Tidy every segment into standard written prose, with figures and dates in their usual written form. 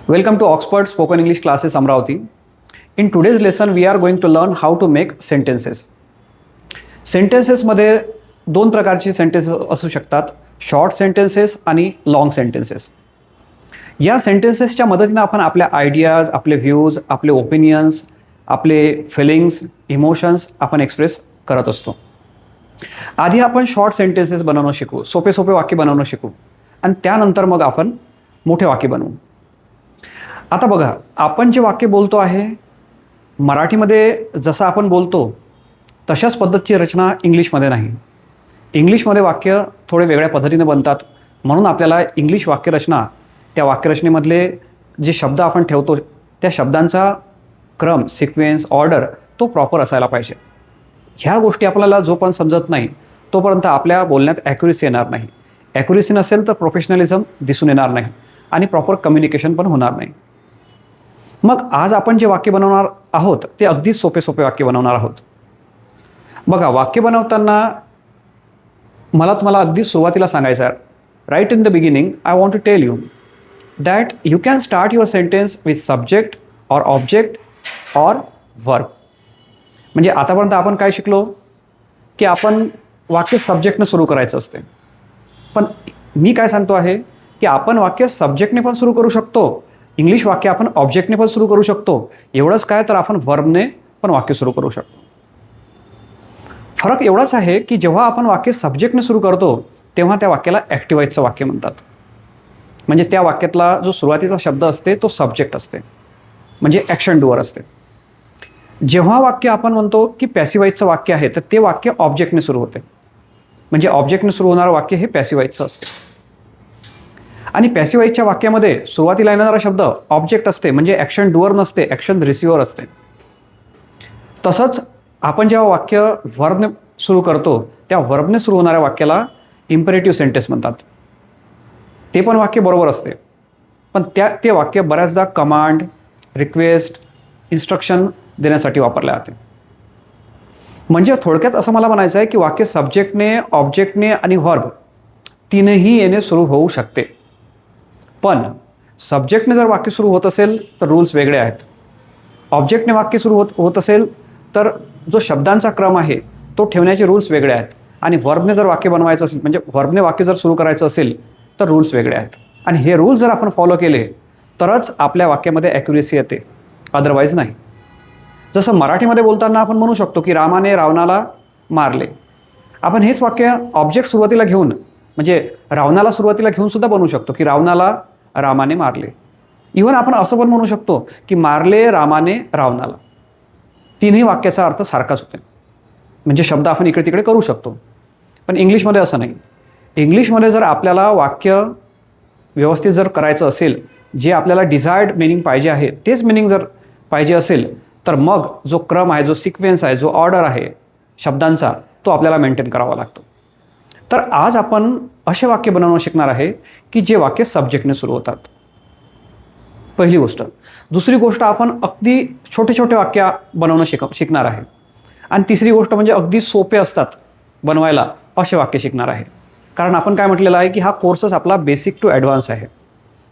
Welcome to Oxford Spoken English Classes Amravati. In today's lesson, we are going to learn how to make sentences. सेंटेन्सेसमध्ये दोन प्रकारचे sentences असू शकतात, short sentences आणि long sentences. या सेंटेन्सेसच्या मदतीने आपण आपल्या आयडियाज, आपले व्ह्यूज, आपले ओपिनियन्स, आपले फिलिंग्स, इमोशन्स आपण एक्सप्रेस करत असतो. आधी आपण शॉर्ट सेंटेन्सेस बनवणं शिकू, सोपे सोपे वाक्य बनवणं शिकू आणि त्यानंतर मग आपण मोठे वाक्य बनवू. आता बघा, आपण जे वाक्य बोलतो आहे मराठीमध्ये जसं आपण बोलतो तशाच पद्धतीची रचना इंग्लिशमध्ये नाही. इंग्लिशमध्ये वाक्य थोडे वेगळ्या पद्धतीने बनतात, म्हणून आपल्याला इंग्लिश वाक्यरचना, त्या वाक्यरचनेमधले जे शब्द आपण ठेवतो त्या शब्दांचा क्रम, सिक्वेन्स, ऑर्डर तो प्रॉपर असायला पाहिजे. ह्या गोष्टी आपल्याला जोपर्यंत समजत नाही तोपर्यंत आपल्या बोलण्यात ॲक्युरेसी येणार नाही. ॲक्युरेसी नसेल तर प्रोफेशनलिझम दिसून येणार नाही आणि प्रॉपर कम्युनिकेशन पण होणार नाही. मग आज आपण जे वाक्य बनवणार आहोत ते अगदी सोपे सोपे वाक्य बनवणार आहोत. बघा, वाक्य बनवताना मला तुम्हाला अगदी सुरुवातीला सांगायचं आहे, right in the beginning I want to tell you that you can start your sentence with subject or object or verb. म्हणजे आतापर्यंत आपण काय शिकलो की आपण वाक्य सब्जेक्टनं सुरू करायचं असते, पण मी काय सांगतो आहे की आपण वाक्य सब्जेक्टने पण सुरू करू शकतो, इंग्लिश वाक्य आपण ऑब्जेक्टने पण सुरू करू शकतो. एवढंच काय तर आपण वर्बने पण वाक्य सुरू करू शकतो. फरक एवढाच आहे की जेव्हा आपण वाक्य सब्जेक्टने सुरू करतो तेव्हा त्या वाक्याला ॲक्टिवाईजचं वाक्य म्हणतात. म्हणजे त्या वाक्यातला जो सुरुवातीचा शब्द असते तो सब्जेक्ट असते, म्हणजे ॲक्शन डुअर असते. जेव्हा वाक्य आपण म्हणतो की पॅसिवाईजचं वाक्य आहे तर ते वाक्य ऑब्जेक्टने सुरू होते, म्हणजे ऑब्जेक्टने सुरू होणारं वाक्य हे पॅसिवाईजचं असते. आणि पॅसिवाईजच्या वाक्यामध्ये सुरुवातीला येणारा शब्द ऑब्जेक्ट असते, म्हणजे ॲक्शन डुअर नसते, ॲक्शन रिसिव्हर असते. तसंच आपण जेव्हा वाक्य वर्बने सुरू करतो त्या वर्बने सुरू होणाऱ्या वाक्याला इम्पेरेटिव्ह सेंटेन्स म्हणतात. ते पण वाक्य बरोबर असते, पण ते वाक्य बऱ्याचदा कमांड, रिक्वेस्ट, इन्स्ट्रक्शन देण्यासाठी वापरले जाते. म्हणजे थोडक्यात असं मला म्हणायचं आहे की वाक्य सब्जेक्टने, ऑब्जेक्टने आणि वर्ब तीनही येणे सुरू होऊ शकते. पण सब्जेक्टने जर वाक्य सुरू होत असेल तर रूल्स वेगळे आहेत. ऑब्जेक्टने वाक्य सुरू होत असेल तर जो शब्दांचा क्रम आहे तो ठेवण्याचे रूल्स वेगळे आहेत. आणि वर्बने जर वाक्य बनवायचं असेल, म्हणजे वर्बने वाक्य जर सुरू करायचं असेल तर रूल्स वेगळे आहेत. आणि हे रूल्स जर आपण फॉलो केले तरच आपल्या वाक्यामध्ये ॲक्युरेसी येते, अदरवाईज नाही. जसं मराठीमध्ये बोलताना आपण म्हणू शकतो की रामाने रावणाला मारले. आपण हेच वाक्य ऑब्जेक्ट सुरुवातीला घेऊन, म्हणजे रावणाला सुरुवातीला घेऊन सुद्धा बनवू शकतो की रावणाला रामाने मारले. इव्हन आपण असं पण म्हणू शकतो की मारले रामाने रावणाला. तीनही वाक्याचा अर्थ सारखाच होते, म्हणजे शब्द आपण इकडे तिकडे करू शकतो. पण इंग्लिशमध्ये असं नाही. इंग्लिशमध्ये जर आपल्याला वाक्य व्यवस्थित जर करायचं असेल, जे आपल्याला डिझायर्ड मिनिंग पाहिजे आहे तेच मिनिंग जर पाहिजे असेल तर मग जो क्रम आहे, जो सिक्वेन्स आहे, जो ऑर्डर आहे शब्दांचा तो आपल्याला मेंटेन करावा लागतो. तर आज आपण असे वाक्य बनवणं शिकणार आहे की जे वाक्य सब्जेक्टने सुरू होतात, पहिली गोष्ट. दुसरी गोष्ट, आपण अगदी छोटे छोटे वाक्य बनवणं शिकणार आहे. आणि तिसरी गोष्ट म्हणजे अगदी सोपे असतात बनवायला असे वाक्य शिकणार आहे. कारण आपण काय म्हटलेलं आहे की हा कोर्सच आपला बेसिक टू ॲडव्हान्स आहे,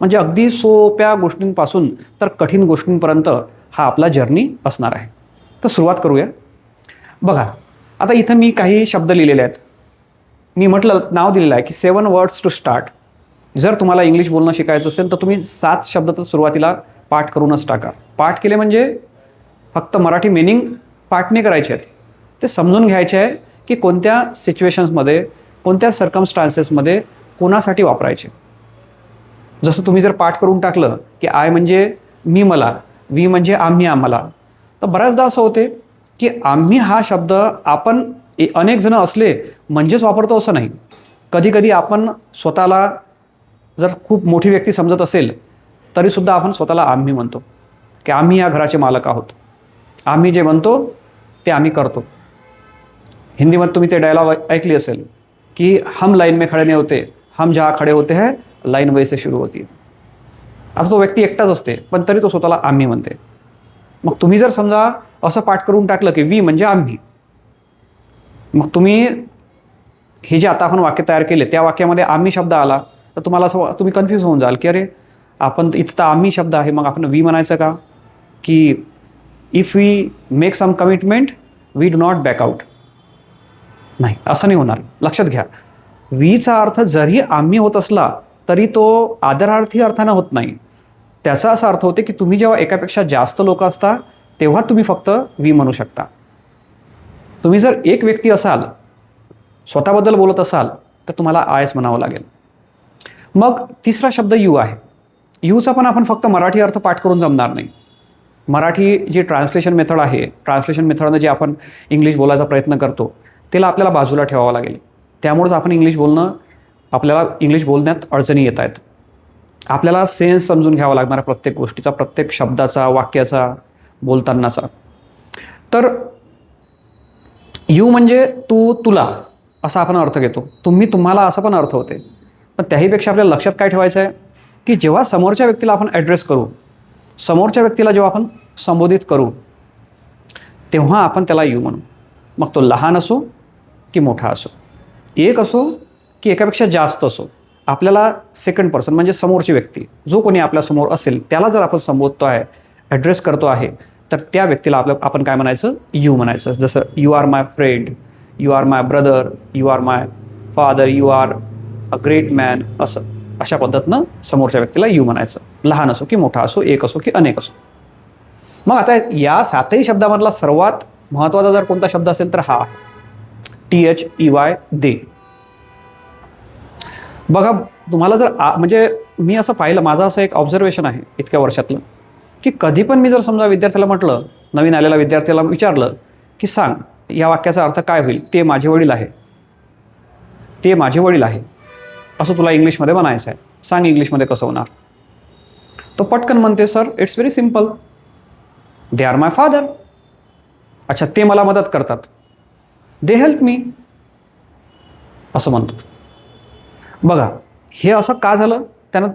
म्हणजे अगदी सोप्या गोष्टींपासून तर कठीण गोष्टींपर्यंत हा आपला जर्नी असणार आहे. तर सुरुवात करूया. बघा, आता इथं मी काही शब्द लिहिलेले आहेत. मी म्हटलं, नाव दिलेलं आहे की 7 words टू स्टार्ट. जर तुम्हाला इंग्लिश बोलणं शिकायचं असेल तर तुम्ही 7 शब्द तर सुरुवातीला पाठ करूनच टाका. पाठ केले म्हणजे फक्त मराठी मिनिंग पाठ नाही करायचे आहेत, ते समजून घ्यायचे आहे की कोणत्या सिच्युएशन्समध्ये, कोणत्या सर्कमस्टान्सेसमध्ये कोणासाठी वापरायचे. जसं तुम्ही जर पाठ करून टाकलं की आय म्हणजे मी मला, वी म्हणजे आम्ही आम्हाला, तर बऱ्याचदा असं होते की आम्ही हा शब्द आपण अनेक जण असले म्हणजेच वापरतो असं नाही. कधीकधी आपण स्वतःला जर खूप मोठी व्यक्ती समजत असेल तरीसुद्धा आपण स्वतःला आम्ही म्हणतो की आम्ही या घराचे मालक आहोत. आम्ही जे म्हणतो ते आम्ही करतो. हिंदीमध्ये तुम्ही ते डायलॉग ऐकली असेल की हम लाईन में खडे नहीं होते, हम जहाँ खडे होते हैं लाईन वैसे सुरू होती. आता तो व्यक्ती एकटाच असते पण तरी तो स्वतःला आम्ही म्हणते. मग तुम्ही जर समजा असं पाठ करून टाकलं की वी म्हणजे आम्ही, मग तुम्ही हे जे आता आपण वाक्य तयार केले त्या वाक्यामध्ये आम्ही शब्द आला तर तुम्हाला असं, तुम्ही कन्फ्यूज होऊन जाल की अरे आपण इथं तर आम्ही शब्द आहे, मग आपण वी म्हणायचं का? की if we make some commitment we do not back out. नाही, असं नाही होणार. लक्षात घ्या, वीचा अर्थ जरी आम्ही होत असला तरी तो आदरार्थी अर्थानं होत नाही. त्याचा असा अर्थ होते की तुम्ही जेव्हा एकापेक्षा जास्त लोक असता तेव्हा तुम्ही फक्त वी म्हणू शकता. तुम्ही जर एक व्यक्ती असाल, स्वतःबद्दल बोलत असाल, तर तुम्हाला आयस म्हणावं लागेल. मग तिसरा शब्द यू आहे. यूचा पण आपण फक्त मराठी अर्थ पाठ करून जमणार नाही. मराठी जी ट्रान्सलेशन मेथड आहे, ट्रान्सलेशन मेथडनं जे आपण इंग्लिश बोलायचा प्रयत्न करतो त्याला आपल्याला बाजूला ठेवावं लागेल. त्यामुळेच आपण आपल्याला इंग्लिश बोलण्यात अडचणी येत आहेत. आपल्याला सेन्स समजून घ्यावा लागणार आहे प्रत्येक गोष्टीचा, प्रत्येक शब्दाचा, वाक्याचा, बोलतानाचा. तर यू म्हणजे तू, तुला असा आपण अर्थ घेतो. तुम्ही, तुम्हाला असा पण अर्थ होते. पण त्याहीपेक्षा आपल्याला लक्षात काय ठेवायचं आहे की जेव्हा समोरच्या व्यक्तीला आपण ॲड्रेस करू, समोरच्या व्यक्तीला जेव्हा आपण संबोधित करू, तेव्हा आपण त्याला यू म्हणू. मग तो लहान असो की मोठा असो, एक असो की एकापेक्षा जास्त असो, आपल्याला सेकंड पर्सन म्हणजे समोरची व्यक्ती जो कोणी आपल्यासमोर असेल त्याला जर आपण संबोधतो आहे, ॲड्रेस करतो आहे, तर त्या व्यक्तीला आपण काय म्हणायचं? यू म्हणायचं. जसं you are my friend, you are my brother, you are my father, you are a great man, असं अशा पद्धतीनं समोरच्या व्यक्तीला यू म्हणायचं. लहान असो की मोठा असो, एक असो की अनेक असो. मग आता या 7ही शब्दामधला सर्वात महत्त्वाचा जर कोणता शब्द असेल तर हा आहे THEY, दे. बघा, तुम्हाला जर म्हणजे मी असं पाहिलं, माझं असं एक ऑब्झर्वेशन आहे इतक्या वर्षातलं, की कधी पण मी जर समजा विद्यार्थ्याला म्हटलं, नवीन आलेल्या विद्यार्थ्याला विचारलं की सांग या वाक्याचा अर्थ काय होईल, ते माझे वडील आहे, ते माझे वडील आहे असं तुला इंग्लिशमध्ये म्हणायचं आहे, सांग इंग्लिशमध्ये कसं होणार? तो पटकन म्हणते, sir it's very simple, they are my father. अच्छा, ते मला मदत करतात, दे हेल्प मी, असं म्हणतात. बघा, हे असं का झालं? त्यानं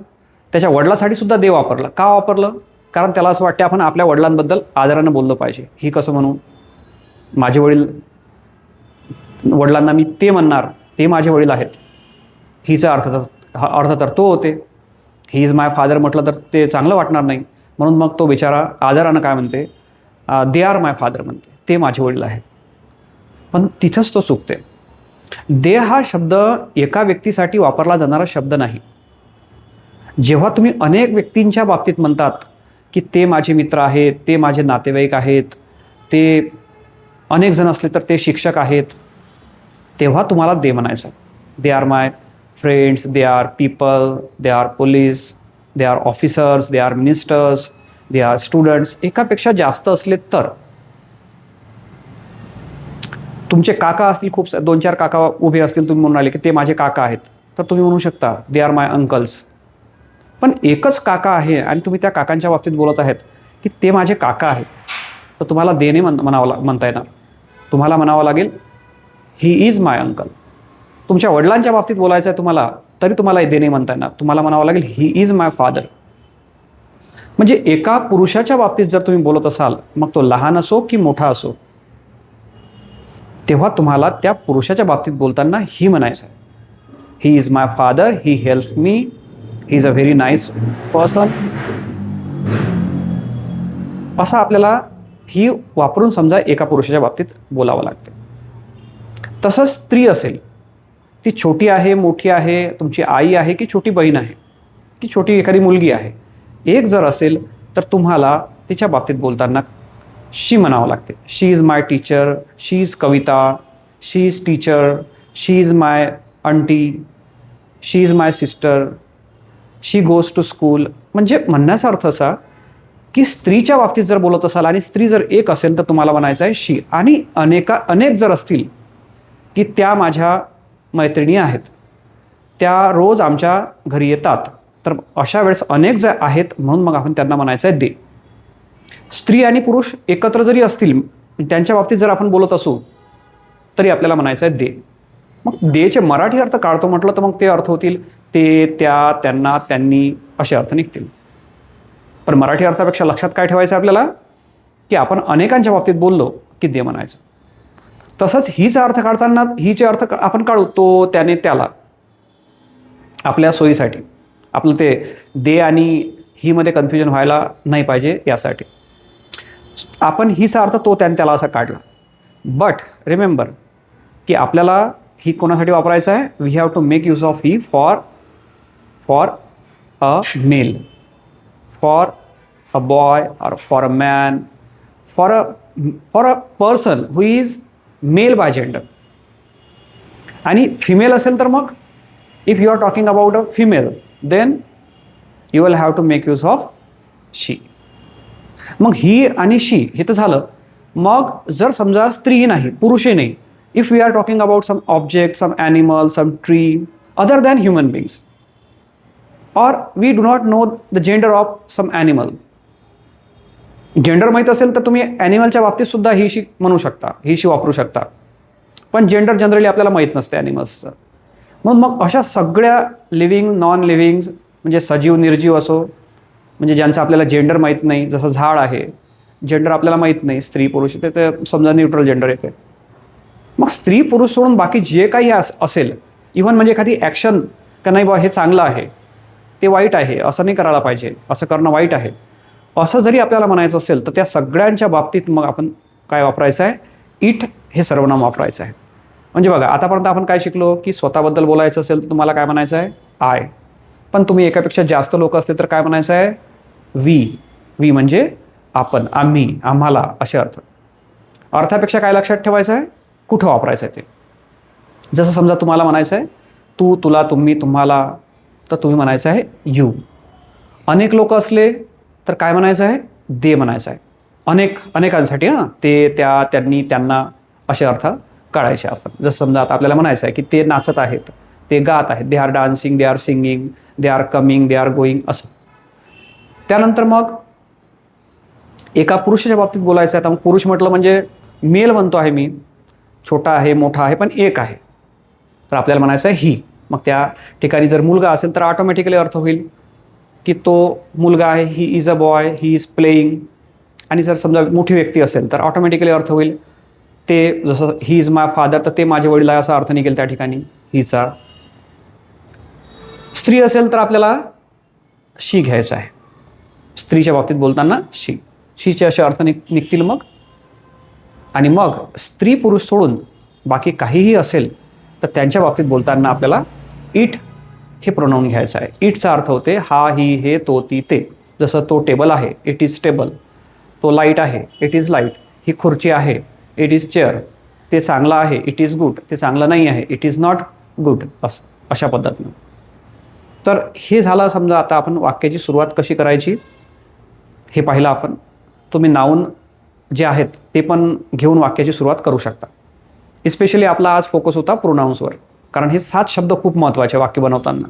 त्याच्या वडिलासाठी सुद्धा दे वापरलं. का वापरलं? कारण त्याला असं वाटते आपण आपल्या वडिलांबद्दल आदरानं बोललं पाहिजे. ही कसं म्हणू? माझे वडील, वडिलांना मी ते म्हणणार, ते माझे वडील आहेत, हिचा अर्थ तर तो होते. ही इज माय फादर म्हटलं तर ते चांगलं वाटणार नाही, म्हणून मग तो बिचारा आदरानं काय म्हणते? दे आर माय फादर म्हणते, ते माझे वडील आहेत. पण तिथंच तो चुकते. दे हा शब्द एका व्यक्तीसाठी वापरला जाणारा शब्द नाही. जेव्हा तुम्ही अनेक व्यक्तींच्या बाबतीत म्हणतात की ते माझे मित्र आहेत, ते माझे नातेवाईक आहेत, ते अनेक जण असले तर ते शिक्षक आहेत, तेव्हा तुम्हाला दे म्हणायचं. They are my friends, they are people, they are police, they are officers, they are ministers, they are students. एकापेक्षा जास्त असले तर, तुमचे काका असतील, खूप 2-4 काका उभे असतील, तुम्ही म्हणून आले की ते माझे काका आहेत, तर तुम्ही म्हणू शकता दे आर माय अंकल्स. पण एकच काका आहे आणि तुम्ही त्या काकांच्या बाबतीत बोलत आहेत की ते माझे काका आहेत, तर तुम्हाला देणे म्हणता येणार. तुम्हाला म्हणावं लागेल ही इज माय अंकल. तुमच्या वडिलांच्या बाबतीत बोलायचं आहे तुम्हाला, तरी तुम्हाला देणे म्हणता येणार. तुम्हाला म्हणावं लागेल ही इज माय फादर. म्हणजे एका पुरुषाच्या बाबतीत जर तुम्ही बोलत असाल, मग तो लहान असो की मोठा असो, तेव्हा तुम्हाला त्या पुरुषाच्या बाबतीत बोलताना ही म्हणायचं आहे, he is my father, he help me, he is a very nice person. असं आपल्याला ही वापरून समजा एका पुरुषाच्या बाबतीत बोलावं लागते. तसंच स्त्री असेल, ती छोटी आहे, मोठी आहे, तुमची आई आहे की छोटी बहीण आहे की छोटी एखादी मुलगी आहे, एक जर असेल तर तुम्हाला तिच्या बाबतीत बोलताना शी म्हणावं लागते. She is my teacher, she is Kavita, she is teacher, she is my aunty, she is my sister, she goes to school. म्हणजे म्हणण्याचा अर्थ असा की स्त्रीच्या बाबतीत जर बोलत असाल आणि स्त्री जर एक असेल तर तुम्हाला म्हणायचं आहे शी. आणि अनेक जर असतील की त्या माझ्या मैत्रिणी आहेत, त्या रोज आमच्या घरी येतात, तर अशा वेळेस अनेक जर आहेत म्हणून मग आपण त्यांना म्हणायचं आहे दे. स्त्री आणि पुरुष एकत्र जरी असतील, त्यांच्या बाबतीत जर आपण बोलत असू तरी आपल्याला म्हणायचं आहे दे. मग देचे मराठी अर्थ काढतो म्हटलं तर मग ते अर्थ होतील ते, त्या, त्यांना, त्यांनी असे अर्थ निघतील. पण मराठी अर्थापेक्षा लक्षात काय ठेवायचं आपल्याला की आपण अनेकांच्या बाबतीत बोललो की दे म्हणायचं. तसंच हीचा अर्थ काढताना हीचे अर्थ आपण काढू तो, त्याने, त्याला, आपल्या सोयीसाठी. आपलं ते दे आणि ही मध्ये कन्फ्युजन व्हायला नाही पाहिजे यासाठी आपण हीचा अर्थ तो त्याला असा काढला. बट रिमेंबर की आपल्याला ही कोणासाठी वापरायचं आहे. We have to make use of he for a male, for a boy or for a man, for a person who is male by gender. आणि फिमेल असेल तर मग if you are talking about a female then you will have to make use of she. मग he आणि शी हे तर झालं. मग जर समजा स्त्री नाही पुरुषही नाही, if we are talking about some object, some animal, some tree other than human beings, or we do not know the gender of some animal. Gender माहीत असेल तर तुम्ही ॲनिमलच्या बाबतीत सुद्धा ही शी म्हणू शकता, ही शी वापरू शकता. पण जेंडर जनरली आपल्याला माहीत नसते ॲनिमल्सचं. मग अशा सगळ्या लिव्हिंग नॉन लिव्हिंग म्हणजे सजीव निर्जीव असो, म्हणजे ज्यांचं आपल्याला जेंडर माहीत नाही, जसं झाड आहे जेंडर आपल्याला माहीत नाही, स्त्री पुरुष ते समजा न्यूट्रल जेंडर येते. मग स्त्री पुरुष सोडून बाकी जे काही असेल, इव्हन म्हणजे एखादी ॲक्शन का नाही बा हे चांगलं आहे ते वाईट आहे, असं नाही करायला पाहिजे, असं करणं वाईट आहे, असं जरी आपल्याला म्हणायचं असेल तर त्या सगळ्यांच्या बाबतीत मग आपण काय वापरायचं आहे. इट हे सर्वनाम वापरायचं आहे. म्हणजे बघा आतापर्यंत आपण काय शिकलो की स्वतःबद्दल बोलायचं असेल तर तुम्हाला काय म्हणायचं आहे आय. पण तुम्ही एकापेक्षा जास्त लोक असले तर काय म्हणायचं आहे वी म्हणजे आपण, आम्ही, आम्हाला असे अर्थ. अर्थापेक्षा काय लक्षात ठेवायचं आहे कुठं वापरायचं आहे ते. जसं समजा तुम्हाला म्हणायचं आहे तू, तुला, तुम्ही, तुम्हाला, तर तुम्ही म्हणायचं आहे यू. अनेक लोक असले तर काय म्हणायचं आहे दे म्हणायचं आहे. अनेकांसाठी हां, ते, त्या, त्यांनी, त्यांना असे अर्थ काढायचे आपण. जसं समजा आता आपल्याला म्हणायचं आहे की ते नाचत आहेत, ते गात आहेत, they are dancing, they are singing, they are coming, they are going असं. त्यानंतर मग एका पुरुषाच्या बाबतीत बोलायचं आहे. आता मग पुरुष म्हटलं म्हणजे मेल म्हणतो आहे मी, छोटा आहे मोठा आहे पण एक आहे, तर आपल्याला म्हणायचं आहे ही. मग त्या ठिकाणी जर मुलगा असेल तर ऑटोमॅटिकली अर्थ होईल की तो मुलगा आहे, he is a boy, he is playing. आणि जर समजा मोठी व्यक्ती असेल तर ऑटोमॅटिकली अर्थ होईल ते, जसं ही इज माय फादर तर ते माझे वडील आहे असा अर्थ निघेल त्या ठिकाणी हीचा. स्त्री असेल तर आपल्याला शी घ्यायचं आहे. स्त्रीच्या बाबतीत बोलताना शीचे असे अर्थ निघतील मग. आणि मग स्त्री पुरुष सोडून बाकी काहीही असेल तर त्यांच्या बाबतीत बोलताना आपल्याला इट हे प्रोनाऊन घ्यायचं आहे. इटचा अर्थ होते हा, ही, हे, तो, ती, ते. जसं तो टेबल आहे, इट इज टेबल. तो लाईट आहे, इट इज लाईट. ही खुर्ची आहे, इट इज चेअर. ते चांगलं आहे, इट इज गुड. ते चांगलं नाही आहे, इट इज नॉट गुड. अशा पद्धतीनं. तर हे झालं समजा. आता आपण वाक्याची सुरुवात कशी करायची हे पाहिलं आपण. तुम्ही नाऊन जे आहेत ते पण घेऊन वाक्याची सुरुवात करू शकता. इस्पेशली आपला आज फोकस होता प्रोनाऊन्सवर, कारण हे 7 शब्द खूप महत्त्वाचे वाक्य बनवताना.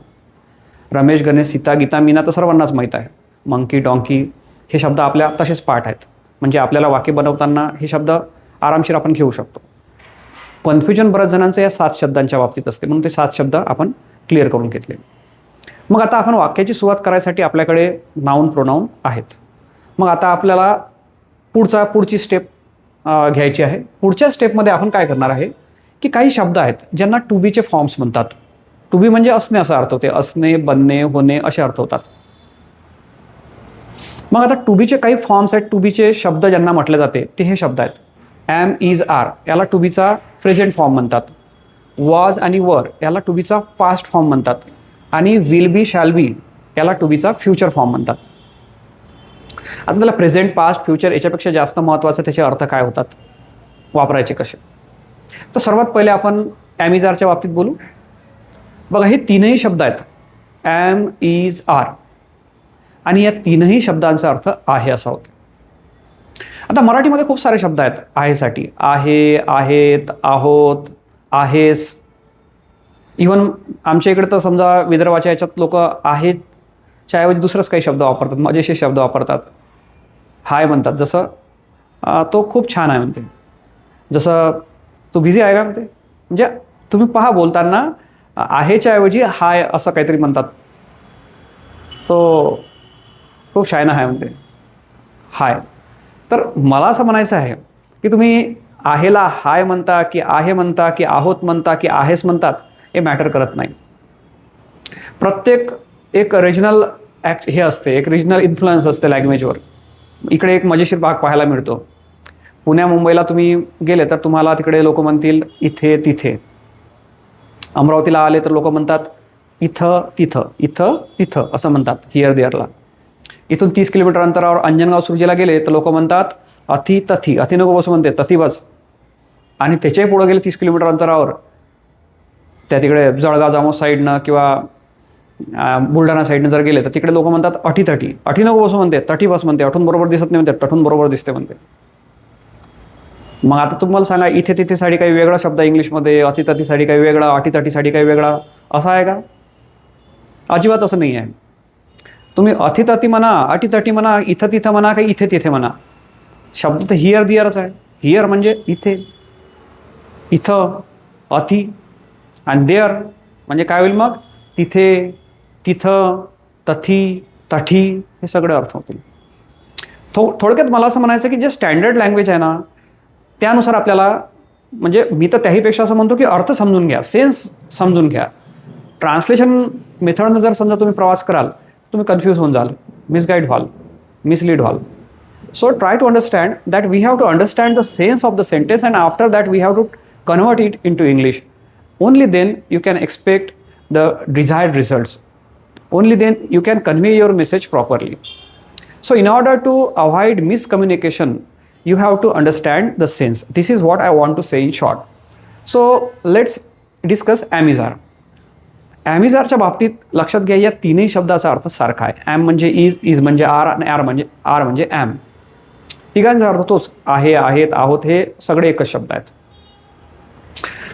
रमेश, गणेश, सीता, गीता, मीना तर सर्वांनाच माहीत आहे. मंकी, डॉंकी हे शब्द आपल्या तसेच पाठ आहेत. म्हणजे आपल्याला वाक्य बनवताना हे शब्द आरामशीर आपण घेऊ शकतो. कन्फ्युजन बऱ्याच जणांचं या 7 शब्दांच्या बाबतीत असते, म्हणून ते 7 शब्द आपण क्लिअर करून घेतले. मग आता आपण वाक्याची सुरुवात करायसाठी आपल्याकडे नाऊन प्रोनाऊन आहेत. मग आता आपल्याला पुढची स्टेप घ्यायची आहे. पुढच्या स्टेपमध्ये आपण काय करणार आहे की काही शब्द आहेत ज्यांना टू बीचे फॉर्म्स म्हणतात. टू बी म्हणजे असणे असा अर्थ होते. असणे, बनणे, होणे असे अर्थ होतात. मग आता टू बीचे काही फॉर्म्स आहेत. टू बीचे शब्द ज्यांना म्हटले जाते ते हे शब्द आहेत. ॲम, इज, आर याला टू बीचा प्रेझेंट फॉर्म म्हणतात. वॉज आणि वर याला टू बीचा पास्ट फॉर्म म्हणतात. आणि विल बी, शॅल बी याला टू बीचा फ्युचर फॉर्म म्हणतात. आता त्याला प्रेझेंट, पास्ट, फ्युचर याच्यापेक्षा जास्त महत्त्वाचं त्याचे अर्थ काय होतात, वापरायचे कसे. तर सर्वात पहिले आपण ॲम, इज, आरच्या बाबतीत बोलू. बघा हे 3ही शब्द आहेत. Am, is, are. आणि या 3ही शब्दांचा अर्थ आहे असा होतो. आता मराठीमध्ये खूप सारे शब्द आहेत आहेसाठी. आहे, आहेत, आहोत, आहेस. इव्हन आमच्या इकडे तर समजा विदर्भाच्या याच्यात लोक आहेच्या ऐवजी दुसरंच काही शब्द वापरतात, मजेशीर शब्द वापरतात. हाय म्हणतात. जसं तो खूप छान आहे म्हणते. जसं तू बिझी आहे का म्हणते. म्हणजे तुम्ही पहा बोलताना आहेच्या ऐवजी हाय असं काहीतरी म्हणतात. तो खूप शायना आहे म्हणते हाय. तर मला असं म्हणायचं आहे की तुम्ही आहेला हाय म्हणता की आहे म्हणता की आहोत म्हणता की आहेस म्हणतात हे मॅटर करत नाही. प्रत्येक एक रिजनल हे असते, एक रिजनल इन्फ्लुएन्स असते लँग्वेजवर. इकडे एक मजेशीर भाग पाहायला मिळतो. पुण्या मुंबईला तुम्ही गेले तर तुम्हाला तिकडे लोक म्हणतील इथे तिथे. अमरावतीला आले तर लोक म्हणतात इथं तिथं, इथं तिथं असं म्हणतात हिअर देअरला. इथून 30 किलोमीटर अंतरावर अंजनगाव सुरजेला गेले तर लोक म्हणतात अति तथी, अति नको बस म्हणते, तथी बस. आणि त्याच्याही पुढे गेले 30 किलोमीटर अंतरावर त्या तिकडे जळगाव जामोद साईडनं किंवा बुलढाणा साईडनं जर गेले तर तिकडे लोक म्हणतात अटी तटी, अटी नको बसू म्हणते, तटी बस म्हणते, अठून बरोबर दिसत नाही म्हणते, तठून बरोबर दिसते म्हणते. मग आता तुम्हाला सांगा इथे तिथेसाठी काही वेगळा शब्द इंग्लिशमध्ये, अति तटीसाठी काही वेगळा, अटी तटीसाठी काही वेगळा असा आहे का? अजिबात असं नाही आहे. तुम्ही अति तटी म्हणा, अटी तटी म्हणा, इथं तिथं म्हणा, काही इथे तिथे म्हणा, शब्द तर हिअर दिअरच आहे. हिअर म्हणजे इथे, इथं, अति आणि देअर म्हणजे काय होईल मग? तिथे, तिथं, तथी, तठी हे सगळे अर्थ होतील. थोडक्यात मला असं म्हणायचं की जे स्टँडर्ड लँग्वेज आहे ना त्यानुसार आपल्याला, म्हणजे मी तर त्याहीपेक्षा असं म्हणतो की अर्थ समजून घ्या, सेन्स समजून घ्या. ट्रान्सलेशन मेथडनं जर समजा तुम्ही प्रवास कराल तुम्ही कन्फ्यूज होऊन जाल, मिसगाईड व्हाल, मिसलीड व्हाल. So try to understand that we have to understand the sense of the sentence and after that we have to convert it into English. Only then you can expect the desired results. Only then you can convey your message properly. So in order to avoid miscommunication, you have to understand the sense. This is what I want to say in short. So let's discuss amizar. ॲमिझारच्या बाबतीत लक्षात घ्या या तीनही शब्दाचा अर्थ सारखा आहे. Am म्हणजे इज म्हणजे आर आणि आर म्हणजे ॲम. तिघांचा अर्थ तोच आहे, आहेत, आहोत हे सगळे एकच शब्द आहेत.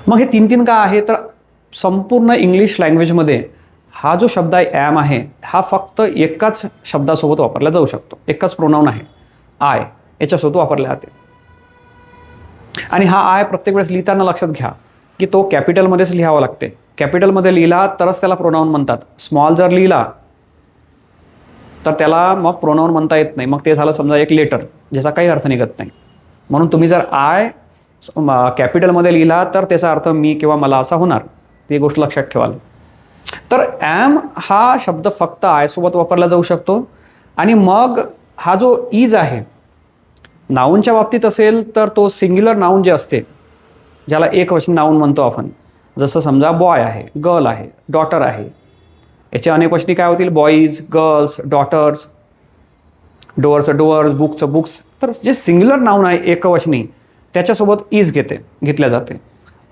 मग हे तीन का आहे तर संपूर्ण इंग्लिश लँग्वेजमध्ये हा जो शब्द आहे ॲम आहे हा फक्त एकाच शब्दासोबत वापरला जाऊ शकतो. एकच प्रोनाऊन आहे आय, याच्यासोबत वापरले जाते. आणि हा आय प्रत्येक वेळेस लिहिताना लक्षात घ्या की तो कॅपिटलमध्येच लिहावा लागते. कॅपिटलमध्ये लिहिला तरच त्याला प्रोनाऊन म्हणतात. स्मॉल जर लिहिला तर त्याला मग प्रोनाऊन म्हणता येत नाही. मग ते झालं समजा एक लेटर ज्याचा काही अर्थ निघत नाही. म्हणून तुम्ही जर आय कॅपिटलमध्ये लिहिला तर त्याचा अर्थ मी किंवा मला असा होणार. ती गोष्ट लक्षात ठेवाल. तर ॲम हा शब्द फक्त आयसोबत वापरला जाऊ शकतो. आणि मग हा जो इज आहे नाऊनच्या बाबतीत असेल तर तो सिंग्युलर नाऊन जे असते ज्याला एकवचन नाऊन म्हणतो आपण, जसं समजा बॉय आहे, गर्ल आहे, डॉटर आहे. याचे अनेक वचनी काय होतील? बॉईज, गर्ल्स, डॉटर्स, डोअरचं डोअर्स, बुकचं बुक्स. तर जे सिंग्युलर नाऊन आहे एकवचनी त्याच्यासोबत इज घेतल्या जाते.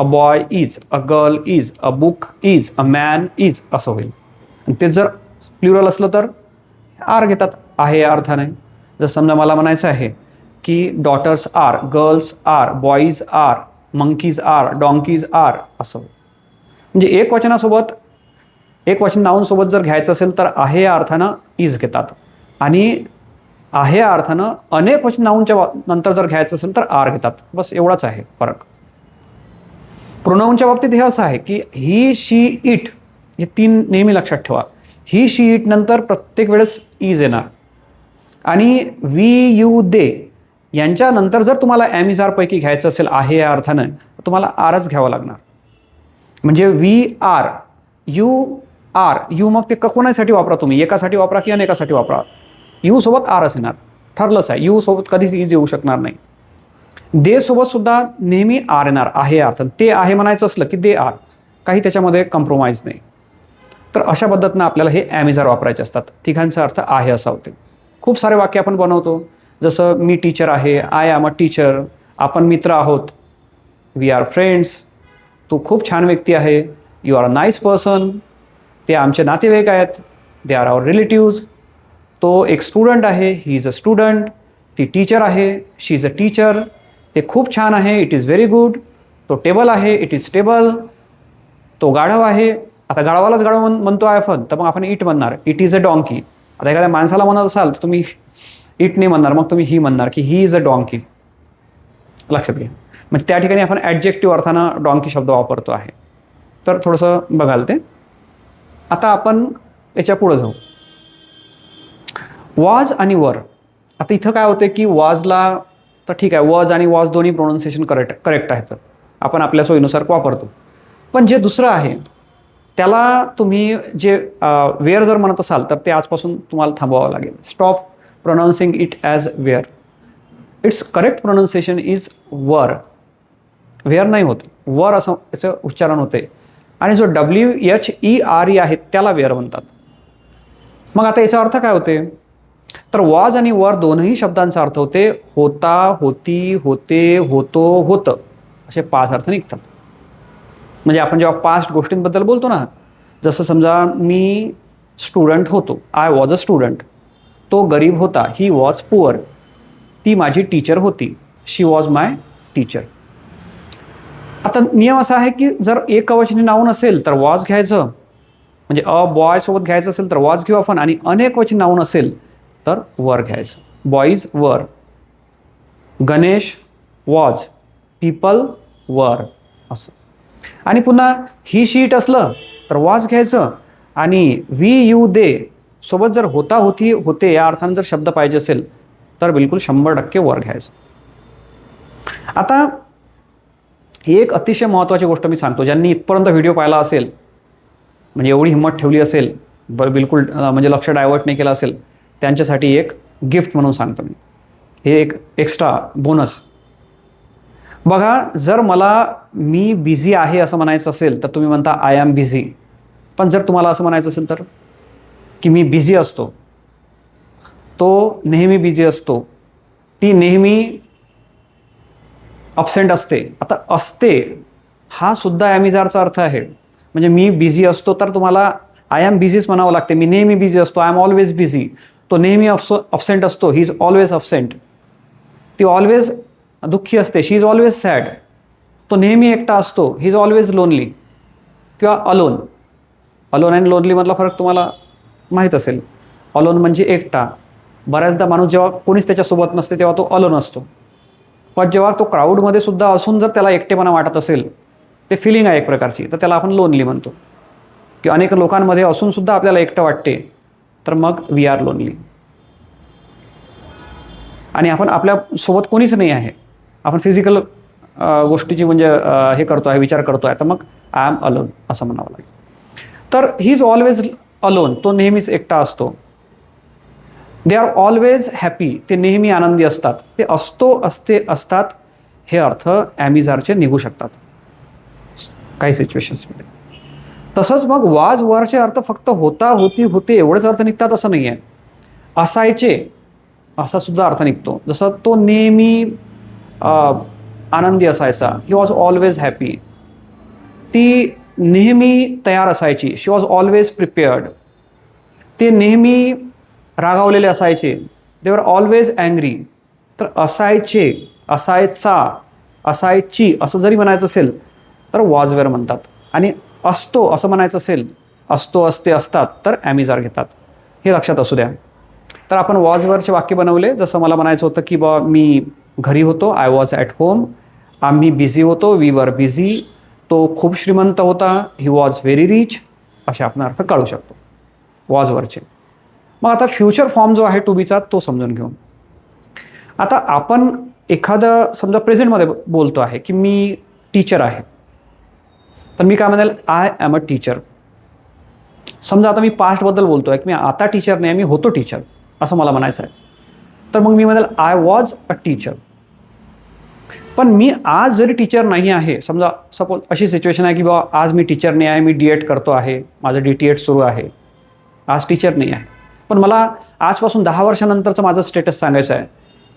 A boy is, a girl is, a book is, a man is असं होईल. आणि ते जर प्लुरल असलं तर आर घेतात आहे या अर्थाने. जसं समजा मला म्हणायचं आहे की daughters are, girls are, boys are, monkeys are, donkeys are असं. म्हणजे एक वचन नाऊनसोबत जर घ्यायचं असेल तर आहे या अर्थानं इज घेतात. आणि आहे या अर्थानं अनेक वचन नाऊनच्या नंतर जर घ्यायचं असेल तर आर घेतात. बस एवढाच आहे फरक. प्रोनाऊनच्या बाबतीत हे असं आहे की ही, शी, इट हे तीन नेहमी लक्षात ठेवा. ही, शी, इट नंतर प्रत्येक वेळेस इज येणार. आणि वी, यू, दे यांच्यानंतर जर तुम्हाला ॲमिझारपैकी घ्यायचं असेल आहे या अर्थानं तर तुम्हाला आरच घ्यावं लागणार. म्हणजे we are, you are. You मग ते कोणासाठी वापरा तुम्ही, एकासाठी वापरा की अनेकासाठी वापरा. यू सोबत आरच येणार, ठरलंच आहे. यू सोबत कधीच इज येऊ शकणार नाही. दे सोबत सुद्धा नेहमी आर येणार आहे या अर्थानं. ते आहे म्हणायचं असलं की दे आर, काही त्याच्यामध्ये कॉम्प्रोमाइज नाही. तर अशा पद्धतीनं आपल्याला हे ॲमिझार वापरायचे असतात. तिघांचा अर्थ आहे असा होते. खूप सारे वाक्य आपण बनवतो. जसं मी टीचर आहे, आय एम अ टीचर, आपण मित्र आहोत, वी आर फ्रेंड्स, तू खूप छान व्यक्ती आहे, you are a nice person, ते आमचे नातेवाईक आहेत, दे आर आवर रिलेटिव्ज, तो एक स्टुडंट आहे, ही इज अ स्टुडंट, ती टीचर आहे, शी इज अ टीचर, ते खूप छान आहे, इट इज व्हेरी गुड, तो टेबल आहे, इट इज टेबल, तो गाढव आहे. आता गाढवालाच गाढव म्हणतो आहे आपण तर मग आपण इट म्हणणार, इट इज अ डॉंकी. आता एखाद्या माणसाला म्हणत असाल तर तुम्ही इट नाही म्हणणार, मग तुम्ही ही म्हणणार की ही इज अ डॉंकी. लक्षात घ्या. म्हणजे त्या ठिकाणी आपण ॲडजेक्टिव्ह अर्थानं डॉंकी शब्द वापरतो आहे. तर थोडंसं बघाल ते. आता आपण याच्या पुढं जाऊ. वॉज आणि वर. आता इथं काय होते की वॉजला तर ठीक आहे, वॉज आणि वॉज दोन्ही प्रोनाऊन्सिएशन करेक्ट आहेत, आपण आपल्या सोयीनुसार वापरतो. पण जे दुसरं आहे त्याला तुम्ही जे वेअर जर म्हणत असाल तर ते आजपासून तुम्हाला थांबवावं लागेल. Stop pronouncing it as where. Its correct pronunciation is were. Where नाही होत, वर असं याचं उच्चारण होते. आणि जो WHERE आहे त्याला वेअर म्हणतात. मग आता याचा अर्थ काय होते, तर वॉज आणि वर दोनही शब्दांचा अर्थ होते होता, होती, होते, होतो, होतं, असे 5 अर्थ निघतात. म्हणजे आपण जेव्हा पास्ट गोष्टींबद्दल बोलतो ना, जसं समजा मी स्टुडंट होतो, आय वॉज अ स्टुडंट. तो गरीब होता, ही वॉज पुअर. ती माझी टीचर होती, शी वॉज माय टीचर. आता नियम असा आहे की जर एकवचनी नाऊन असेल तर वॉज घ्यायचं, म्हणजे अ बॉय सोबत घ्यायचं असेल तर वॉज घेऊ आपण, आणि अनेकवचनी नाऊन असेल तर वर घ्यायचं. बॉईज वर, गणेश वॉज, पीपल वर असं. आणि पुन्हा ही शीट असलं तर वॉज घ्यायचं, आणि वी यू दे सोबत जर होता, होती, होते या अर्थानं जर शब्द पाहिजे असेल तर बिलकुल 100% वर घ्यायचं. आता एक अतिशय महत्त्वाची गोष्ट मी सांगतो, ज्यांनी इथपर्यंत व्हिडिओ पाहिला असेल, म्हणजे एवढी हिंमत ठेवली असेल, बिलकुल म्हणजे लक्ष डायवर्ट नाही केलं असेल, त्यांच्यासाठी एक गिफ्ट म्हणून सांगतो मी, हे एक एक्स्ट्रा बोनस. बघा, जर मला मी बिझी आहे असं म्हणायचं असेल तर तुम्ही म्हणता आय एम बिझी. पण जर तुम्हाला असं म्हणायचं असेल तर की मी बिझी असतो, तो नेहमी बिझी असतो, ती नेहमी अब्सेंट असते. आता असते हा सुद्धा ॲमिजारचा अर्थ आहे. म्हणजे मी बिझी असतो तर तुम्हाला आय एम बिझीच म्हणावं लागते. मी नेहमी बिझी असतो, आय एम ऑलवेज बिझी. तो नेहमी अब्सेंट असतो, ही इज ऑलवेज अब्सेंट. ती ऑलवेज दुःखी असते, शी इज ऑलवेज सॅड. तो नेहमी एकटा असतो, ही इज ऑलवेज लोनली. किंवा अलोन. अलोन आणि लोनलीमधला फरक तुम्हाला माहीत असेल. अलोन म्हणजे एकटा. बऱ्याचदा माणूस जेव्हा कोणीच त्याच्यासोबत नसते तेव्हा तो अलोन असतो. पण जेव्हा तो क्राऊडमध्ये सुद्धा असून जर त्याला एकटेपणा वाटत असेल, ते फिलिंग आहे एक प्रकारची, तर त्याला आपण लोनली म्हणतो. की अनेक लोकांमध्ये असून सुद्धा आपल्याला एकटं वाटते, तर मग वी आर लोनली. आणि आपण आपल्यासोबत कोणीच नाही आहे, आपण फिजिकल गोष्टीची म्हणजे हे करतो आहे, विचार करतो आहे, तर मग आय एम अलोन असं म्हणावं लागेल. तर ही इज ऑलवेज अलोन, तो नेहमीच एकटा असतो. दे आर ऑलवेज हॅपी, ते नेहमी आनंदी असतात. ते असतो, असते, असतात हे अर्थ ॲमिजारचे निघू शकतात काही सिच्युएशन्समध्ये. तसंच मग वाज वरचे अर्थ फक्त होता, होती, होते एवढेच अर्थ निघतात असं नाही आहे. असायचे असा सुद्धा अर्थ निघतो. जसं तो नेहमी आनंदी असायचा, ही वॉज ऑलवेज हॅपी. ती नेहमी तयार असायची, शी वॉज ऑलवेज प्रिपेअर्ड. ते नेहमी रागावलेले असायचे, दे वर ऑलवेज अँग्री. तर असायचे, असायचा, असायची असं जरी म्हणायचं असेल तर वॉजवेअर म्हणतात. आणि असतो असं म्हणायचं असेल, असतो, असते, असतात, तर ॲमिजार घेतात. हे लक्षात असू द्या. तर आपण वॉजवेअरचे वाक्य बनवले. जसं मला म्हणायचं होतं की बा मी घरी होतो, आय वॉज ॲट होम. आम्ही बिझी होतो, वी वर बिझी. तो खूप श्रीमंत होता, ही वॉज व्हेरी रिच. असे आपण अर्थ काढू शकतो वॉजवरचे. मग आता फ्युचर फॉर्म जो आहे टू बीचा तो समजून घेऊ. आता आपण एखादं समजा प्रेझेंटमध्ये बोलतो आहे की मी टीचर आहे, तर मी काय म्हणाल, आय ॲम अ टीचर. समजा आता मी पास्टबद्दल बोलतो आहे की मी आता टीचर नाही, मी होतो टीचर असं मला म्हणायचं आहे, तर मग मी म्हणाल आय वॉज अ टीचर. पण मी आज जरी टीचर नाही आहे, समजा सपोज अशी सिच्युएशन आहे की बाबा आज मी टीचर नाही आहे, मी DED करतो आहे, माझं DTED सुरू आहे, आज टीचर नाही आहे, पण मला आजपासून 10 वर्षानंतरचं माझं स्टेटस सांगायचं आहे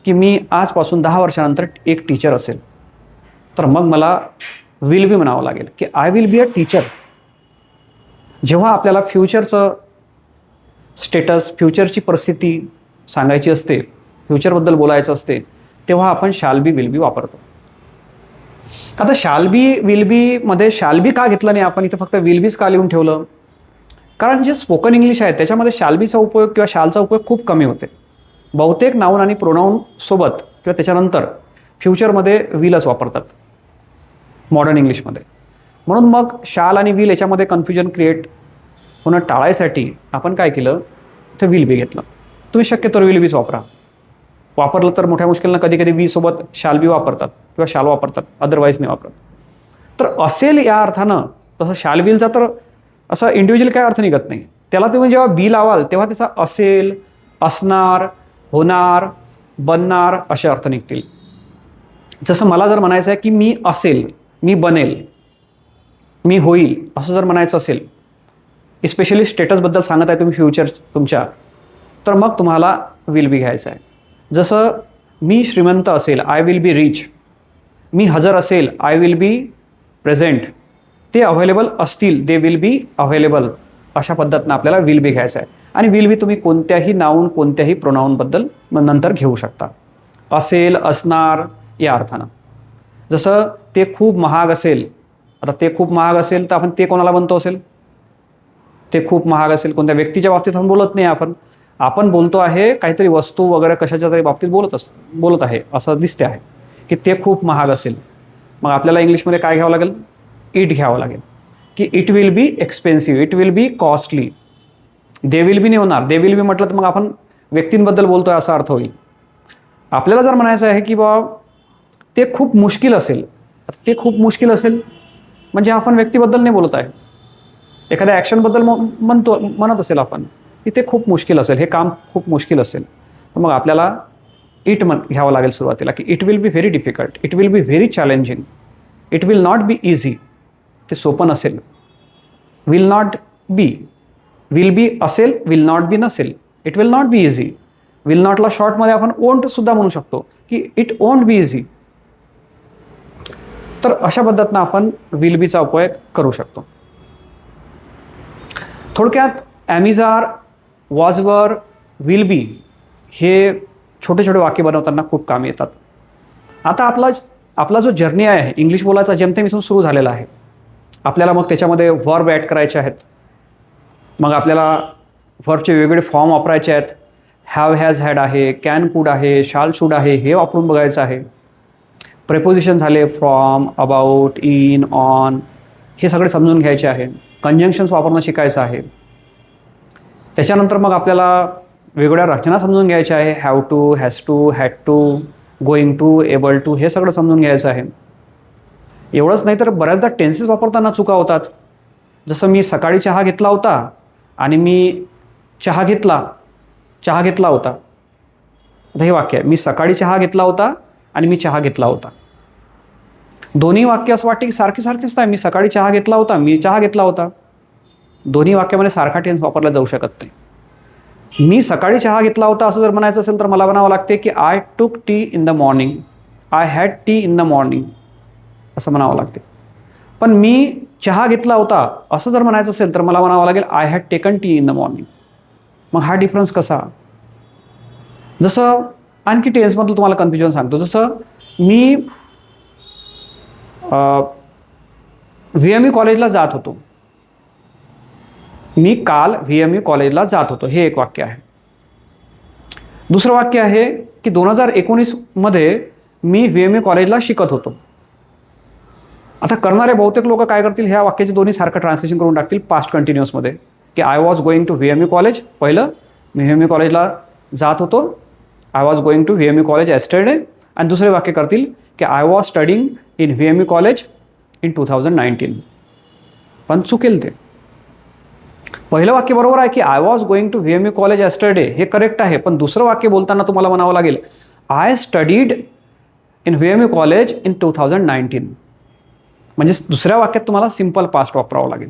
की मी आजपासून 10 वर्षानंतर एक टीचर असेल, तर मग मला विल बी म्हणावं लागेल की I will be a teacher. जेव्हा आपल्याला फ्युचरचं स्टेटस, फ्युचरची परिस्थिती सांगायची असते, फ्युचरबद्दल बोलायचं असते, तेव्हा आपण शाल बी विल बी वापरतो. आता शाल बी विल बीमध्ये शाल बी का घेतलं नाही आपण, इथं फक्त विल बीच का लिहून ठेवलं? कारण जे स्पोकन इंग्लिश आहे त्याच्यामध्ये शाल बीचा उपयोग किंवा शालचा उपयोग खूप कमी होते. बहुतेक नाऊन आणि प्रोनाऊन सोबत किंवा त्याच्यानंतर फ्युचरमध्ये विलच वापरतात मॉडर्न इंग्लिशमध्ये. म्हणून मग शाल आणि विल याच्यामध्ये कन्फ्युजन क्रिएट होणं टाळायसाठी आपण काय केलं, इथं विल बी घेतलं. तुम्ही शक्यतो विल बीच वापरलं तर मोठ्या मुश्किलनं कधी कधी वी सोबत शाल बी वापरतात किंवा शाल वापरतात, अदरवाईज नाही वापरत. तर असेल या अर्थानं, तसं शाल विलचा तर असं इंडिव्हिज्युअल काय अर्थ निघत नाही. त्याला तुम्ही जेव्हा बी लावाल तेव्हा त्याचा असेल, असणार, होणार, बनणार असे अर्थ निघतील. जसं मला जर म्हणायचं आहे की मी असेल, मी बनेल, मी होईल असं जर म्हणायचं असेल, स्पेशली स्टेटसबद्दल सांगत आहे तुम्ही फ्युचर तुमच्या, तर मग तुम्हाला विल बी घ्यायचं आहे. जसं मी श्रीमंत असेल, आय विल बी रिच. मी हजर असेल, आय विल बी प्रेझेंट. ते अव्हेलेबल असतील, दे विल बी अव्हेलेबल. अशा पद्धतीनं आपल्याला विल बी घ्यायचं आहे. आणि विल बी तुम्ही कोणत्याही नाऊन, कोणत्याही प्रोनाऊनबद्दल नंतर घेऊ शकता. असेल, असणार या अर्थानं. जसं ते खूप महाग असेल, आता ते खूप महाग असेल तर आपण ते कोणाला बनतो असेल, ते खूप महाग असेल कोणत्या व्यक्तीच्या बाबतीत आपण बोलत नाही. आपण बोलतो आहे काहीतरी वस्तू वगैरे कशाच्या तरी बाबतीत बोलत आहे असं दिसते आहे की ते खूप महाग असेल. मग आपल्याला इंग्लिशमध्ये काय घ्यावं लागेल, इट घ्यावं लागेल की it will B expensive, it will B costly. They will be नाही होणार. दे विल बी म्हटलं तर मग आपण व्यक्तींबद्दल बोलतो आहे असा अर्थ होईल. आपल्याला जर म्हणायचं आहे की बा ते खूप मुश्किल असेल, ते खूप मुश्किल असेल म्हणजे आपण व्यक्तीबद्दल नाही बोलत आहे, एखाद्या ॲक्शनबद्दल म्हणत असेल आपण की ते खूप मुश्किल असेल, हे काम खूप मुश्किल असेल, तर मग आपल्याला इट घ्यावं लागेल सुरुवातीला की it will be very difficult, it will be very challenging, it will not be easy. ते सोपं नसेल. Will not be, will be असेल, विल नॉट बी नसेल. It will not be easy. Will नॉटला शॉर्टमध्ये आपण ओंट सुद्धा म्हणू शकतो की इट ओंट बी इझी. तर अशा पद्धतीनं आपण विल बीचा उपयोग करू शकतो. थोडक्यात ॲमिजार, वॉजवर, विल बी हे छोटे छोटे वाक्य बनवताना खूप काम येतात. आता आपला जो जर्नी आहे इंग्लिश बोलायचा जेमतेम इथून सुरू झालेला आहे. आपल्याला मग त्याच्यामध्ये व्हर्ब ॲड करायचे आहेत. मग आपल्याला व्हर्बचे वेगवेगळे फॉर्म वापरायचे आहेत. हॅव, हॅज, हॅड आहे, कॅन, कुड आहे, शाल, शूड आहे, हे वापरून बघायचं आहे. प्रेपोजिशन झाले, फ्रॉम, अबाउट, इन, ऑन, हे सगळे समजून घ्यायचे आहे. कंजंक्शन्स वापरणं शिकायचं आहे. त्याच्यानंतर मग आपल्याला वेगवेगळ्या रचना समजून घ्यायच्या आहे. Have to, has to, had to, going to, able to, हे सगळं समजून घ्यायचं आहे. एवढंच नाही तर बऱ्याचदा टेन्सेस वापरताना चुका होतात. जसं मी सकाळी चहा घेतला होता आणि मी चहा घेतला होता. आता हे वाक्य आहे, मी सकाळी चहा घेतला होता आणि मी चहा घेतला होता. दोन्ही वाक्य असं वाटते की सारखीच आहे. मी सकाळी चहा घेतला होता, मी चहा घेतला होता. दोन्ही वाक्यामध्ये सारखा टेन्स वापरला जाऊ शकत नाही. मी सकाळी चहा घेतला होता असं जर म्हणायचं असेल तर मला म्हणावं लागते की आय टूक T in the morning, I had T in the morning असं म्हणावं लागते. पण मी चहा घेतला होता असं जर म्हणायचं असेल तर मला म्हणावं लागेल I had taken T in the morning. मग हा डिफरन्स कसा? जसं आणखी टेन्समधलं तुम्हाला कन्फ्युजन सांगतो. जसं मी VME कॉलेजला जात होतो. मी काल VME कॉलेजला जात होतो, हे एक वाक्य आहे. दुसरं वाक्य आहे की 2019मध्ये मी VME कॉलेजला शिकत होतो. आता करणारे बहुतेक लोक काय करतील, ह्या वाक्याचे दोन्ही सारखं ट्रान्सलेशन करून टाकतील पास्ट कंटिन्युअसमध्ये की I was going to VME college. पहिलं मी VME कॉलेजला जात होतो, I was going to VME college yesterday. आणि दुसरे वाक्य करतील की I was studying in VME college in 2019. पण चुकेल ते. पहिलं वाक्य बरोबर आहे की I was going to VME college yesterday, हे करेक्ट आहे. पण दुसरं वाक्य बोलताना तुम्हाला म्हणावं लागेल I studied in VME college in 2019. म्हणजे दुसऱ्या वाक्यात तुम्हाला सिम्पल पास्ट वापरावं लागेल.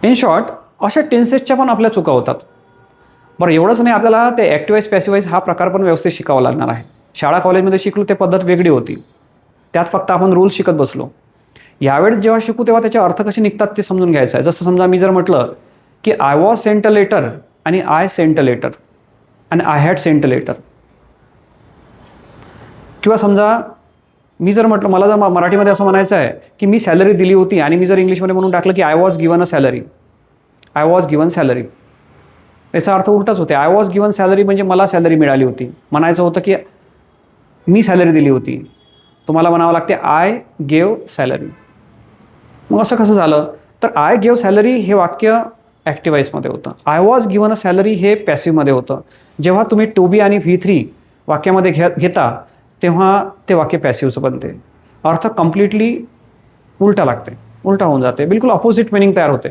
इन शॉर्ट अशा टेन्सेसच्या पण आपल्या चुका होतात. बरं, एवढंच नाही, आपल्याला ते ॲक्टिवाईज पॅसिवाईज हा प्रकार पण व्यवस्थित शिकावा लागणार आहे. शाळा कॉलेजमध्ये शिकलो ते पद्धत वेगळी होती, त्यात फक्त आपण रूल्स शिकत बसलो. यावेळेस जेव्हा शिकू तेव्हा त्याचे अर्थ कसे निघतात ते समजून घ्यायचं आहे. जसं समजा मी जर म्हटलं की I was sent a letter आणि आय सेंट अ लेटर आणि I had sent a letter, किंवा समजा मी जर म्हटलं, मला जर मराठीमध्ये असं म्हणायचं आहे की मी सॅलरी दिली होती आणि मी जर इंग्लिशमध्ये म्हणून टाकलं की I was given a salary, I was given salary, याचा अर्थ उलटाच होते. आय वॉज गिवन सॅलरी म्हणजे मला सॅलरी मिळाली होती. म्हणायचं होतं की मी सॅलरी दिली होती, तुम्हाला म्हणावं लागते आय गेव सॅलरी. मग असं कसं झालं? तर आय गेव सॅलरी हे वाक्य ॲक्टिवाईजमध्ये होतं, I was given a salary हे पॅसिव्हमध्ये होतं. जेव्हा तुम्ही टू बी आणि V3 वाक्यामध्ये घेता तेव्हा ते वाक्य पॅसिव्हचं बनते, अर्थ कम्प्लिटली उलटा लागते. उलटा होऊन जाते, बिलकुल अपोजिट मिनिंग तयार होते.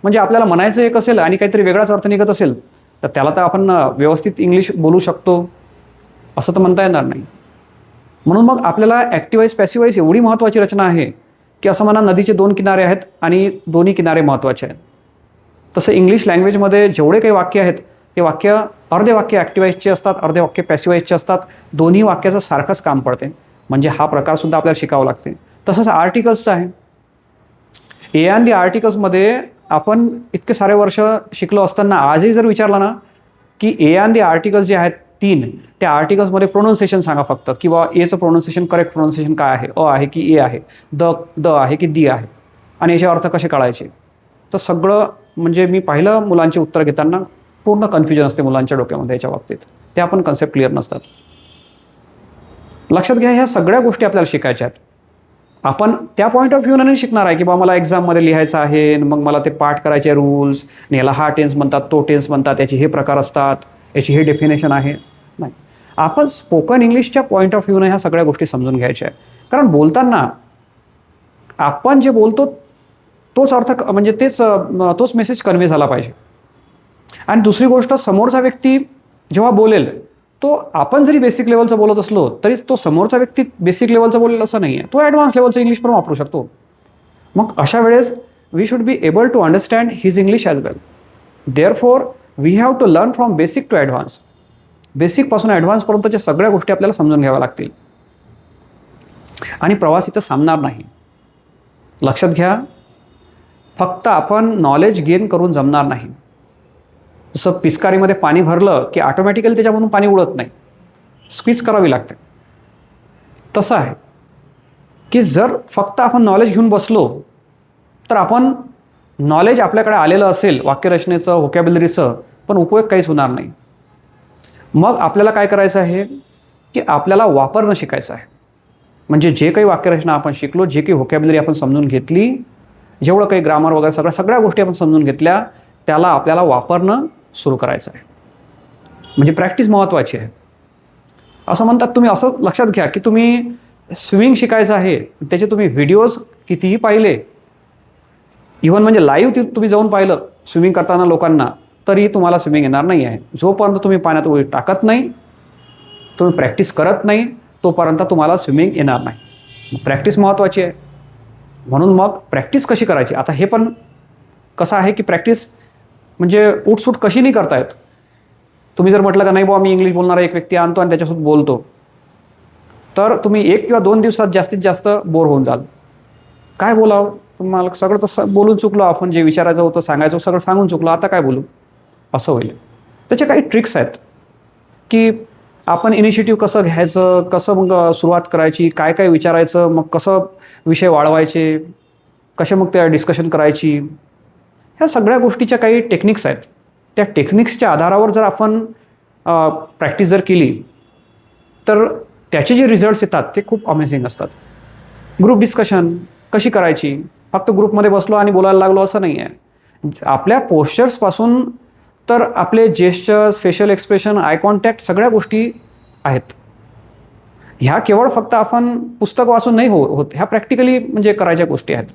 म्हणजे आपल्याला म्हणायचं एक असेल आणि काहीतरी वेगळाच अर्थ निघत असेल, तर त्याला तर आपण व्यवस्थित इंग्लिश बोलू शकतो असं तर म्हणता येणार नाही. म्हणून मग आपल्याला ॲक्टिव्ह वाईज पॅसिव्ह वाईज एवढी महत्त्वाची रचना आहे, की असं म्हणा नदीचे 2 किनारे आहेत आणि दोन्ही किनारे महत्त्वाचे आहेत. तसं इंग्लिश लँग्वेजमध्ये जेवढे काही वाक्य आहेत, ते वाक्य अर्धे वाक्य ॲक्टिव्ह वाईजचे असतात, अर्धे वाक्य पॅसिव्ह वाईजचे असतात. दोन्ही वाक्याचं सारखंच काम पडते. म्हणजे हा प्रकारसुद्धा आपल्याला शिकावा लागते. तसंच आर्टिकल्सचं आहे. ए अँड दी आर्टिकल्समध्ये आपण इतके सारे वर्ष शिकलो असताना आजही जर विचारलं ना, की ए अँड दी आर्टिकल्स जे आहेत 3, त्या आर्टिकल्समध्ये प्रोनाऊन्सिएशन सांगा फक्त, किंवा एचं प्रोनाऊन्सिएशन करेक्ट प्रोनाऊन्सिएशन काय आहे, अ आहे की ए आहे, द आहे की दी आहे, आणि याचे अर्थ कसे काढायचे. तर सगळं म्हणजे मी पाहिलं मुलांची उत्तर घेताना पूर्ण कन्फ्युजन असते मुलांच्या डोक्यामध्ये याच्या बाबतीत. त्या पण कन्सेप्ट क्लिअर नसतात. लक्षात घ्या, ह्या सगळ्या गोष्टी आपल्याला शिकायच्या आहेत. आपण त्या पॉईंट ऑफ व्ह्यूने नाही शिकणार आहे, की बाबा मला एक्झाममध्ये लिहायचं आहे, मग मला ते पाठ करायचे रूल्स, आणि याला हा टेन्स म्हणतात, तो टेन्स म्हणतात, याचे हे प्रकार असतात, याची हे डेफिनेशन आहे. नाही, आपण स्पोकन इंग्लिशच्या पॉईंट ऑफ व्ह्यूने ह्या सगळ्या गोष्टी समजून घ्यायच्या आहे. कारण बोलताना आपण जे बोलतो तोच अर्थ म्हणजे तोच मेसेज कन्वे झाला पाहिजे. आणि दुसरी गोष्ट, समोरचा व्यक्ती जेव्हा बोलेल, तो आपण जरी बेसिक लेवलचं बोलत असलो तरी तो समोरचा व्यक्ती बेसिक लेवलचं बोलेल असं नाही आहे, तो ॲडव्हान्स लेवलचं इंग्लिश पण वापरू शकतो. मग अशा वेळेस we should be able to understand his English as well. Therefore we have to learn from basic to advance. बेसिकपासून ॲडव्हान्सपर्यंतच्या सगळ्या गोष्टी आपल्याला समजून घ्याव्या लागतील. आणि प्रवास इथं थांबणार नाही. लक्षात घ्या, फक्त आपण नॉलेज गेन करून जमणार नाही. जसं पिचकारीमध्ये पाणी भरलं की ऑटोमॅटिकली त्याच्यामधून पाणी उडत नाही, स्क्वीज करावी लागते. तसं आहे की जर फक्त आपण नॉलेज घेऊन बसलो तर आपण नॉलेज आपल्याकडे आलेलं असेल वाक्यरचनेचं, व्होकॅब्युलरीचं, पण उपयोग काहीच होणार नाही. मग आपल्याला काय करायचं आहे की आपल्याला वापरणं शिकायचं आहे. म्हणजे जे काही वाक्यरचना आपण शिकलो, जे काही व्होकॅब्युलरी आपण समजून घेतली, जेवढं काही ग्रामर वगैरे सगळ्या गोष्टी आपण समजून घेतल्या, त्याला आपल्याला वापरणं सुरू करायचं आहे. म्हणजे प्रॅक्टिस महत्त्वाची आहे. असं म्हणतात, तुम्ही असं लक्षात घ्या की तुम्ही स्विमिंग शिकायचं आहे, त्याचे तुम्ही व्हिडिओज कितीही पाहिले, इव्हन म्हणजे लाईव्ह तुम्ही जाऊन पाहिलं स्विमिंग करताना लोकांना, तरी तुम्हाला स्विमिंग येणार नाही आहे. जोपर्यंत तुम्ही पाण्यात उडी टाकत नाही, तुम्ही प्रॅक्टिस करत नाही, तोपर्यंत तुम्हाला स्विमिंग येणार नाही. प्रॅक्टिस महत्त्वाची आहे. म्हणून मग प्रॅक्टिस कशी करायची, आता हे पण कसं आहे की प्रॅक्टिस म्हणजे उठसूट कशी नाही करता येत. तुम्ही जर म्हटलं का नाही बाबा मी इंग्लिश बोलणारा एक व्यक्ती आणतो आणि त्याच्यासोबत बोलतो, तर तुम्ही 1 किंवा 2 दिवसात जास्तीत जास्त बोर होऊन जाल. काय बोलावं, तुम्हाला सगळं तसं बोलून चुकलो आपण, जे विचारायचं होतं सांगायचं सगळं सांगून चुकलो, आता काय बोलू असं होईल. त्याचे काही ट्रिक्स आहेत की आपण इनिशिएटिव्ह कसं घ्यायचं, कसं मग सुरुवात करायची, काय काय विचारायचं, मग कसं विषय वाढवायचे, कसे मग त्या डिस्कशन करायची, ह्या सगळ्या गोष्टीच्या काही टेक्निक्स आहेत. त्या टेक्निक्सच्या आधारावर जर आपण प्रॅक्टिस जर केली तर त्याचे जे रिझल्ट्स येतात ते खूप अमेझिंग असतात. ग्रुप डिस्कशन कशी करायची, फक्त ग्रुपमध्ये बसलो आणि बोलायला लागलो असं नाही आहे. आपल्या पोश्चर्सपासून तर आपले gestures, facial expression, eye contact सगळ्या गोष्टी आहेत. ह्या केवळ फक्त आपण पुस्तक वाचून नाही होत, ह्या प्रॅक्टिकली म्हणजे करायच्या गोष्टी आहेत,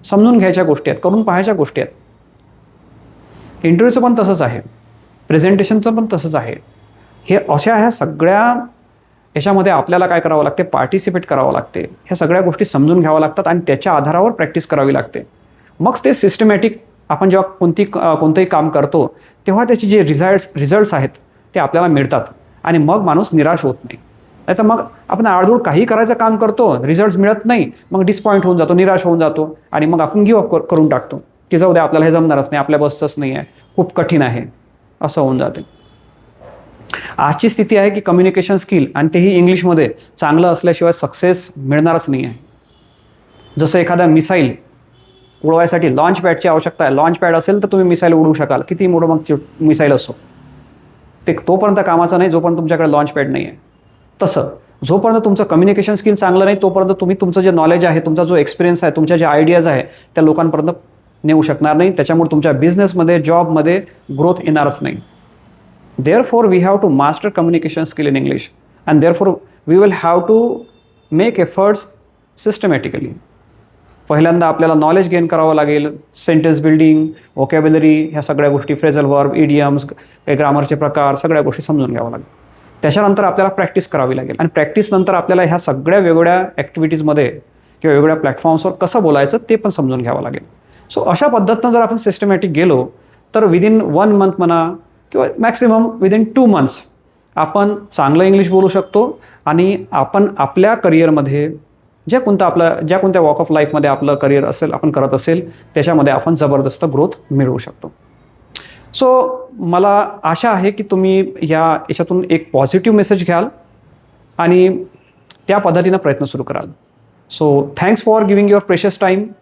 समजून घ्यायच्या गोष्टी आहेत, करून पाहायच्या गोष्टी आहेत. इंटरव्ह्यूचं पण तसंच आहे, प्रेझेंटेशनचं पण तसंच आहे. हे अशा ह्या सगळ्या याच्यामध्ये आपल्याला काय करावं लागते, पार्टिसिपेट करावं लागते. ह्या सगळ्या गोष्टी समजून घ्याव्या लागतात आणि त्याच्या आधारावर प्रॅक्टिस करावी लागते. मग ते सिस्टमॅटिक आपण जेव्हा कोणतंही काम करतो तेव्हा त्याचे जे रिझल्ट्स आहेत ते आपल्याला मिळतात आणि मग माणूस निराश होत नाही. नाहीतर मग आपण आडधूड काही करायचं काम करतो, रिझल्ट्स मिळत नाही, मग डिसपॉईंट होऊन जातो, निराश होऊन जातो आणि मग आपण गिव्ह अप करून टाकतो की जाऊ द्या, आपल्याला हे जमणारच नाही, आपल्या बसचंच नाही आहे, खूप कठीण आहे, असं होऊन जाते. आजची स्थिती आहे की कम्युनिकेशन स्किल आणि तेही इंग्लिशमध्ये चांगलं असल्याशिवाय सक्सेस मिळणारच नाही आहे. जसं एखादा मिसाईल उडवायसाठी लॉन्च पॅडची आवश्यकता आहे. लॉन्च पॅड असेल तर तुम्ही मिसाईल उडवू शकाल, किती मोठं मग मिसाईल असो, ते तोपर्यंत कामाचं नाही जोपर्यंत तुमच्याकडे लॉन्च पॅड नाही आहे. तसं जोपर्यंत तुमचं कम्युनिकेशन स्किल चांगलं नाही तोपर्यंत तुम्ही तुमचं जे नॉलेज आहे, तुमचा जो एक्सपिरियन्स आहे, तुमच्या ज्या आयडियाज आहे त्या लोकांपर्यंत नेऊ शकणार नाही. त्याच्यामुळे तुमच्या बिझनेसमध्ये, जॉबमध्ये ग्रोथ येणारच नाही. Therefore, we have to master communication skill in English, and therefore we will have to make efforts systematically. पहिल्यांदा आपल्याला नॉलेज गेन करावं लागेल, सेंटेन्स बिल्डिंग, व्होकॅब्युलरी, ह्या सगळ्या गोष्टी, फ्रेझल वर्ब, इडियम्स, ग्रामरचे प्रकार, सगळ्या गोष्टी समजून घ्यावं लागेल. त्याच्यानंतर आपल्याला प्रॅक्टिस करावी लागेल आणि प्रॅक्टिसनंतर आपल्याला ह्या सगळ्या वेगवेगळ्या ॲक्टिव्हिटीजमध्ये किंवा वेगवेगळ्या प्लॅटफॉर्म्सवर कसं बोलायचं ते पण समजून घ्यावं लागेल. सो अशा पद्धतीनं जर आपण सिस्टमॅटिक गेलो तर विदिन 1 मंथ म्हणा किंवा मॅक्सिमम विदिन 2 मंथ्स आपण चांगलं इंग्लिश बोलू शकतो आणि आपण आपल्या करिअरमध्ये ज्या कोणत्या वॉक ऑफ लाईफमध्ये आपलं करिअर असेल, आपण करत असेल, त्याच्यामध्ये आपण जबरदस्त ग्रोथ मिळवू शकतो. सो मला आशा आहे की तुम्ही याच्यातून एक पॉझिटिव्ह मेसेज घ्याल आणि त्या पद्धतीनं प्रयत्न सुरू कराल. So thanks for giving your precious time.